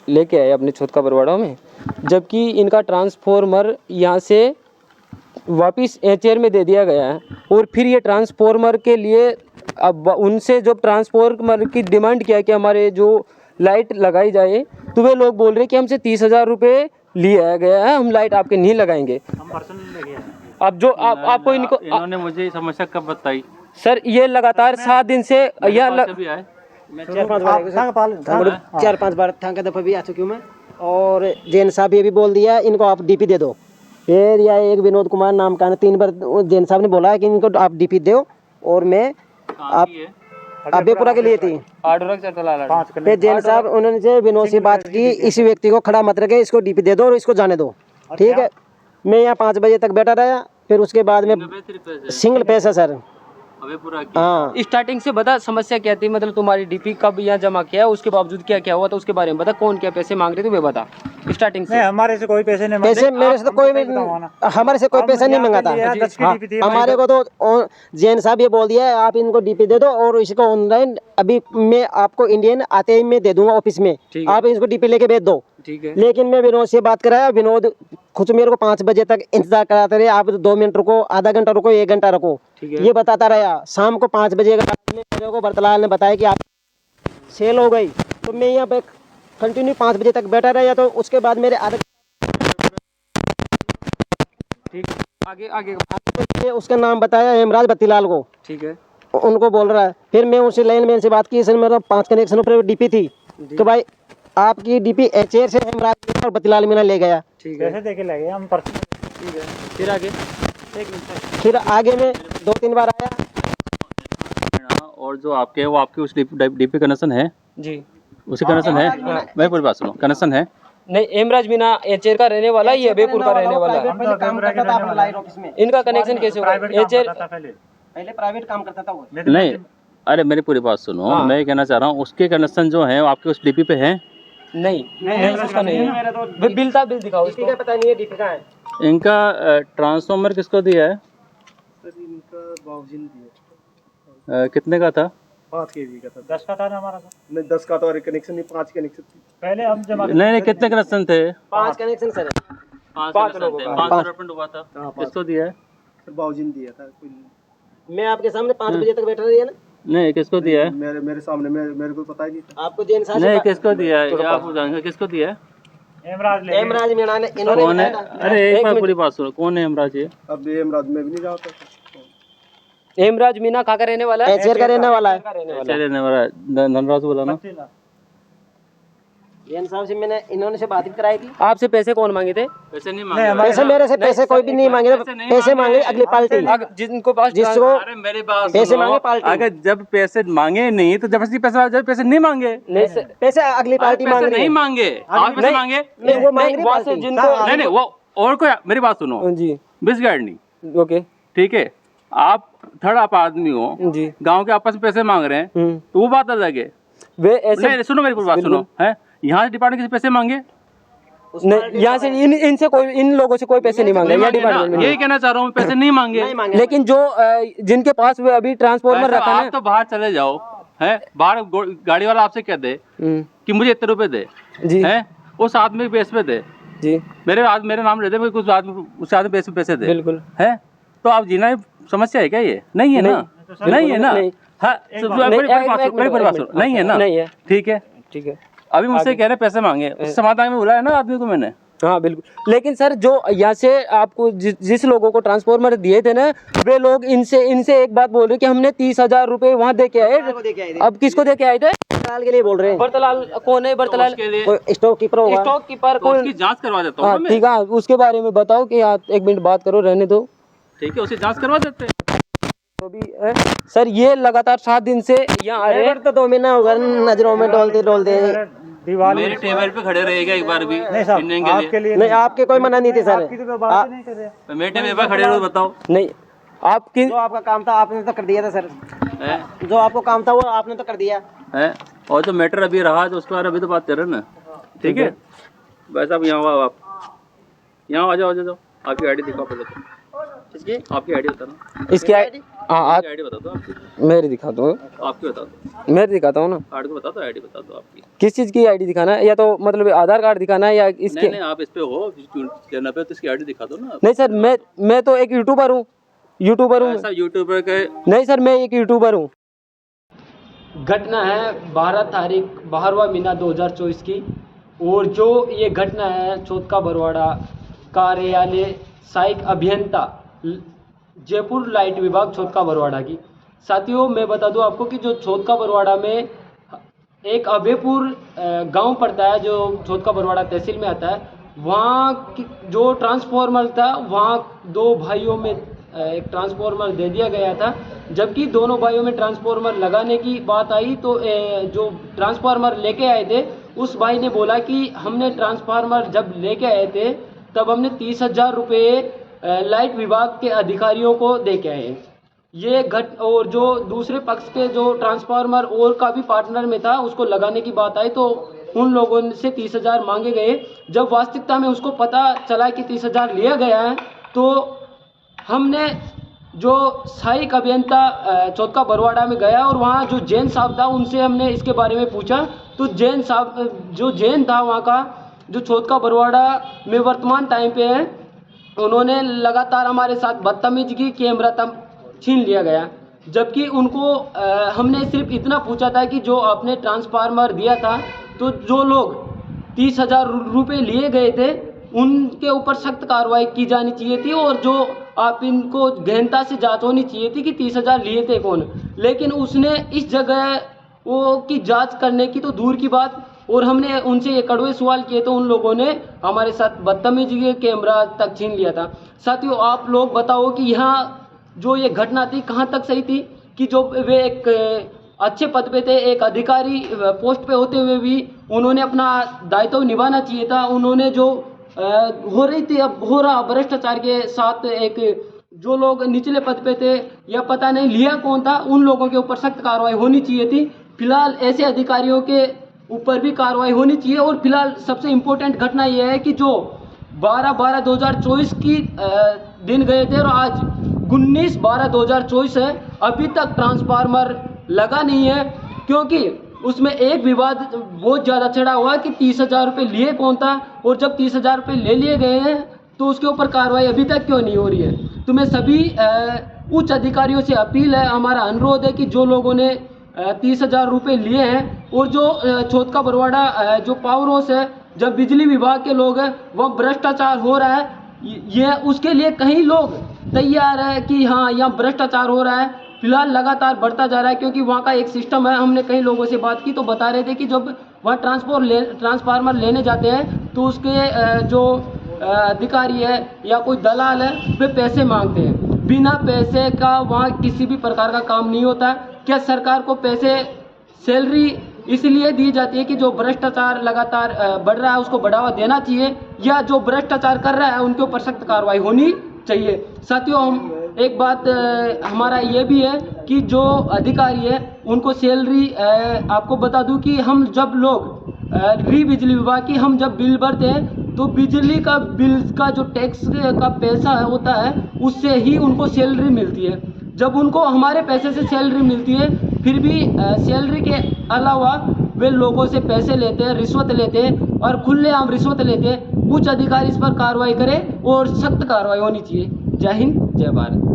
लेके आए अपने छोटका बरवाड़ा में, जबकि इनका ट्रांसफॉर्मर यहाँ से वापस एचएआर में दे दिया गया है। और फिर ये ट्रांसफॉर्मर के लिए अब उनसे जो ट्रांसफॉर्मर की डिमांड किया कि हमारे जो लाइट लगाई जाए, तो वे लोग बोल रहे हैं कि हमसे 30,000 रुपये लिया गया है, हम लाइट आपके नहीं लगाएंगे। हम पर्सनली लगे हैं। अब जो आपको इन्होंने मुझे समस्या कब बताई सर, ये लगातार 7 दिन से मैं 4-5 बार थांग का दफा भी आ चुकी हूँ मैं। और जैन साहब ये भी बोल दिया इनको आप डीपी दे दो। फिर या एक विनोद कुमार नाम का 3 बार जैन साहब ने बोला है कि इनको आप डीपी दो। और मैं आप अबेपुरा के लिए थी। फिर जैन साहब उन्होंने से विनोद से बात की, इसी व्यक्ति को खड़ा मत रखे, इसको डीपी दे दो और इसको जाने दो। ठीक है, मैं यहाँ 5 बजे तक बैठा रहा। फिर उसके बाद में सिंगल पैसा सर। हाँ, स्टार्टिंग से बता समस्या क्या थी, मतलब तुम्हारी डीपी कब यहाँ जमा किया, उसके बावजूद क्या क्या हुआ, तो उसके बारे में बता। कौन क्या पैसे मांग रहे थे वे बता स्टार्टिंग से। हमारे से कोई पैसे नहीं पैसे मेरे से तो कोई हमारे से कोई पैसा नहीं मंगा था। हमारे को तो जैन साहब ये बोल दिया है आप इनको डीपी दे दो और इसको ऑनलाइन अभी मैं आपको इंडियन आते ही मैं दे दूंगा ऑफिस में, आप इसको डीपी लेके भेज दो। ठीक है। लेकिन मैं विनोद से बात कराया, विनोद खुद मेरे को 5 बजे तक इंतजार कराते रहे, आप 2 मिनट रुको, आधा घंटा रुको, 1 घंटा रुको, ये बताता रहा। शाम को 5 बजे मेरे को बरतलाल ने बताया कि आप सेल हो गई। तो मैं यहाँ पे कंटिन्यू 5 बजे तक बैठा रहा। तो उसके बाद मेरे आधा आगे उसका नाम बताया हेमराज बत्तीलाल को। ठीक है, उनको बोल रहा है। फिर मैं उनसे लाइन मैन से बात की, सर मेरा 5 कनेक्शन पर डीपी थी कि भाई आपकी डीपी एचएआर से हेमराज और बत्तीलाल मीना ले गया। ठीक है, देके लगे हम पर्सनल। ठीक है, फिर आगे फिर आगे में 2-3 बार आया। और जो आपके वो आपकी उस डीपी कनेक्शन है जी, उसी कनेक्शन है। मैं पूरी बात सुनो, कनेक्शन है नहीं, हेमराज मीना एचएआर का रहने वाला, ये अबेपुर का रहने वाला है। इनका कनेक्शन कैसे होगा? एचएआर पहले प्राइवेट काम करता था वो। नहीं, अरे मेरी पूरी बात सुनो। हाँ। मैं कहना चाह रहा हूँ उसके कनेक्शन जो है आपके उस डीपी पे है। नहीं, उसका नहीं है। बिल दिखाओ इसको। पता नहीं है डीपी कहाँ है। इनका ट्रांसफॉर्मर किसको दिया है? इनका बाबूजी ने दिया। कितने का था? 5 kV का था। 10 का था ना हमारा। नहीं 10 का तो और कनेक्शन नहीं, 5 कनेक्शन थी। पहले हम जमा नहीं, कितने कनेक्शन थे? 5 कनेक्शन सर। 5 लोगों का 5 रुपये हुआ था। किसको दिया है? सर बाबूजी ने दिया था। कोई मैं आपके सामने 5 बजे तक बैठा रही है ना। नहीं, किसको दिया है? मेरे सामने मेरे को पता ही नहीं था। आपको जैन साहब नहीं, किसको दिया है? आप जानेंगे किसको दिया है? हेमराज मीना ने कौन है? अरे एक बार पूरी बात सुनो, कौन है हेमराज? ये अब ये हेमराज में भी नहीं जाता। हेमराज मीना कहाँ का रहने वाला है? एचएआर का रहने वाला है। रहने वाला धनराज बोला ना। जैन साहब से मैंने इन्होंने से बात कराई थी। आपसे पैसे कौन मांगे थे? पैसे नहीं मांगे। पैसे मेरे से पैसे कोई भी नहीं मांगे, पैसे मांगे अगली पार्टी जिनको पास जिसको अरे मेरी बात पैसे सुनो, मांगे पार्टी। अगर जब पैसे मांगे नहीं तो जबरदस्ती पैसे, जब पैसे नहीं मांगे नहीं सर, पैसे अगली पार्टी मांग पैसे रही नहीं है। मांगे, आप पैसे मांगे नहीं वो मांग रही वहाँ से पार्टी। जिनको नहीं वो और कोई। मेरी बात सुनो जी, बिस गार्ड नहीं, ओके ठीक है। आप थर्ड आप आदमी हो जी, गांव के आपस में पैसे मांग रहे हैं तो वो बात अलग है। वे ऐसे नहीं सुनो मेरी पूरी बात सुनो है। यहाँ से डिपार्टमेंट किसी पैसे मांगे नहीं, यहाँ से इनसे कोई, इन लोगों से कोई पैसे नहीं मांगे, या डिपार्टमेंट में यही कहना चाह रहा हूँ, पैसे नहीं मांगे। लेकिन जो जिनके पास वे अभी ट्रांसफॉर्मर रखा आप है तो बाहर चले जाओ है, बाहर गाड़ी वाला आपसे कह दे कि मुझे इतने रुपए दे जी है, उस आदमी के पैसे पे दे जी, मेरे नाम ले दे, कुछ आदमी उस आदमी पैसे दे, बिल्कुल है। तो आप जीना समस्या है क्या? ये नहीं है ना, नहीं है ना। हाँ, नहीं है ना, नहीं है, ठीक है। ठीक है। अभी मुझसे कह रहे पैसे मांगे, उस समाधान में बुलाया ना आदमी को मैंने। हाँ बिल्कुल, लेकिन सर जो यहाँ से आपको जिस लोगों को ट्रांसफॉर्मर दिए थे ना, वे लोग इनसे एक बात बोल रहे कि हमने 30,000 रुपए वहाँ दे के आए। अब किसको दे के आए थे? बरतलाल के लिए बोल रहे हैं। बरतलाल कौन है? बरतलाल स्टॉक कीपर होगा। स्टॉक कीपर तो उसकी जांच करवा देता हूँ हाँ मैं। ठीक है, उसके बारे में बताओ कि आप 1 मिनट बात करो, रहने दो। ठीक है, उसकी जांच करवा देते हैं। तो भी सर ये लगातार 7 दिन से यहाँ आ रहे हैं। तो 2 महीना होगा नजरों में डोलते मेरे टेबल पे खड़े रहेगा एक बार भी आपके लिए नहीं, आपके कोई मना नहीं थी सर। मेरे टेबल पे खड़े रहो, बताओ। नहीं, आपकी जो आपका काम था आपने तो कर दिया था सर। जो आपको काम था वो आपने तो कर दिया है। और जो मैटर अभी रहा तो उसके बारे में अभी तो बात कर रहे हैं ना, ठीक है। बस अब यहाँ आओ, आप यहाँ आ जाओ, आपकी आईडी दिखाओ पहले तो। आपकी आईडी बताना। इसकी हाँ आईडी बता दो आपकी, मेरी दिखाता हूँ, आपकी बता दो, मेरी दिखाता हूँ ना। कार्ड को बता दो, आईडी बता दो आपकी। किस चीज़ की आईडी दिखाना है, या तो मतलब आधार कार्ड दिखाना है या इसके? नहीं नहीं, आप इस पे हो चैनल पे, तो इसकी आईडी दिखा दो ना। नहीं सर, मैं तो एक यूट्यूबर हूँ, ऐसा यूट्यूबर के नहीं सर, मैं एक यूट्यूबर हूँ। घटना है 12 तारीख 12वां महीना 2024 की, और जो ये घटना है छोटका बरवाड़ा कार्यालय सहायक अभियंता जयपुर लाइट विभाग छोटका बरवाड़ा की। साथियों, मैं बता दूं आपको कि जो छोटका बरवाड़ा में एक अभयपुर गांव पड़ता है, जो छोटका बरवाड़ा तहसील में आता है, वहाँ जो ट्रांसफार्मर था, वहाँ दो भाइयों में एक ट्रांसफार्मर दे दिया गया था। जबकि दोनों भाइयों में ट्रांसफार्मर लगाने की बात आई तो जो ट्रांसफार्मर लेके आए थे, उस भाई ने बोला कि हमने ट्रांसफार्मर जब लेके आए थे तब हमने 30,000 रुपये लाइट विभाग के अधिकारियों को दे के आए। ये और जो दूसरे पक्ष के जो ट्रांसफार्मर और का भी पार्टनर में था, उसको लगाने की बात आई तो उन लोगों से 30,000 मांगे गए। जब वास्तविकता में उसको पता चला कि 30,000 लिया गया है, तो हमने जो सहायक अभियंता चौथका बरवाड़ा में गया और वहाँ जो जैन साहब था उनसे हमने इसके बारे में पूछा। तो जैन साहब, जो जैन था वहाँ का, जो चौथका बरवाड़ा में वर्तमान टाइम पे है, उन्होंने लगातार हमारे साथ बदतमीजी की, कैमरा तक छीन लिया गया। जबकि उनको हमने सिर्फ इतना पूछा था कि जो आपने ट्रांसफार्मर दिया था, तो जो लोग 30,000 रुपये लिए गए थे उनके ऊपर सख्त कार्रवाई की जानी चाहिए थी, और जो आप इनको गहनता से जांच होनी चाहिए थी कि 30,000 लिए थे कौन। लेकिन उसने इस जगह वो की जांच करने की तो दूर की बात, और हमने उनसे ये कड़वे सवाल किए तो उन लोगों ने हमारे साथ बदतमीजी के कैमरा तक छीन लिया था। साथियों, आप लोग बताओ कि यहाँ जो ये घटना थी कहाँ तक सही थी कि जो वे एक अच्छे पद पे थे, एक अधिकारी पोस्ट पे होते हुए भी उन्होंने अपना दायित्व निभाना चाहिए था। उन्होंने जो हो रहा भ्रष्टाचार के साथ, एक जो लोग निचले पद पे थे या पता नहीं लिया कौन था, उन लोगों के ऊपर सख्त कार्रवाई होनी चाहिए थी। फिलहाल ऐसे अधिकारियों के ऊपर भी कार्रवाई होनी चाहिए। और फिलहाल सबसे इम्पोर्टेंट घटना यह है कि जो 12/12/2024 की दिन गए थे और आज 19/12/2024 है, अभी तक ट्रांसफार्मर लगा नहीं है, क्योंकि उसमें एक विवाद बहुत ज़्यादा चढ़ा हुआ है कि 30,000 रुपये लिए कौन था, और जब 30,000 रुपये ले लिए गए हैं तो उसके ऊपर कार्रवाई अभी तक क्यों नहीं हो रही है। तो मैं सभी उच्च अधिकारियों से अपील है, हमारा अनुरोध है कि जो लोगों ने 30,000 रुपये लिए हैं, और जो चौथका बरवाड़ा जो पावर हाउस है, जब बिजली विभाग के लोग हैं, वह भ्रष्टाचार हो रहा है, ये उसके लिए कई लोग तैयार है कि हाँ यहाँ भ्रष्टाचार हो रहा है। फिलहाल लगातार बढ़ता जा रहा है, क्योंकि वहाँ का एक सिस्टम है। हमने कई लोगों से बात की तो बता रहे थे कि जब वहाँ ट्रांसफार्मर लेने जाते हैं तो उसके जो अधिकारी है या कोई दलाल है, वे पैसे मांगते हैं। बिना पैसे का वहाँ किसी भी प्रकार का काम नहीं होता। क्या सरकार को पैसे, सैलरी इसलिए दी जाती है कि जो भ्रष्टाचार लगातार बढ़ रहा है उसको बढ़ावा देना चाहिए, या जो भ्रष्टाचार कर रहा है उनके ऊपर सख्त कार्रवाई होनी चाहिए। साथियों, हम एक बात हमारा ये भी है कि जो अधिकारी है उनको सैलरी, आपको बता दूं कि हम जब लोग बिजली विभाग की हम जब बिल भरते हैं तो बिजली का बिल का जो टैक्स का पैसा होता है उससे ही उनको सैलरी मिलती है। जब उनको हमारे पैसे से सैलरी मिलती है, फिर भी सैलरी के अलावा वे लोगों से पैसे लेते हैं, रिश्वत लेते हैं, और खुलेआम रिश्वत लेते हैं। उच्च अधिकारी इस पर कार्रवाई करें और सख्त कार्रवाई होनी चाहिए। जय हिंद, जय भारत।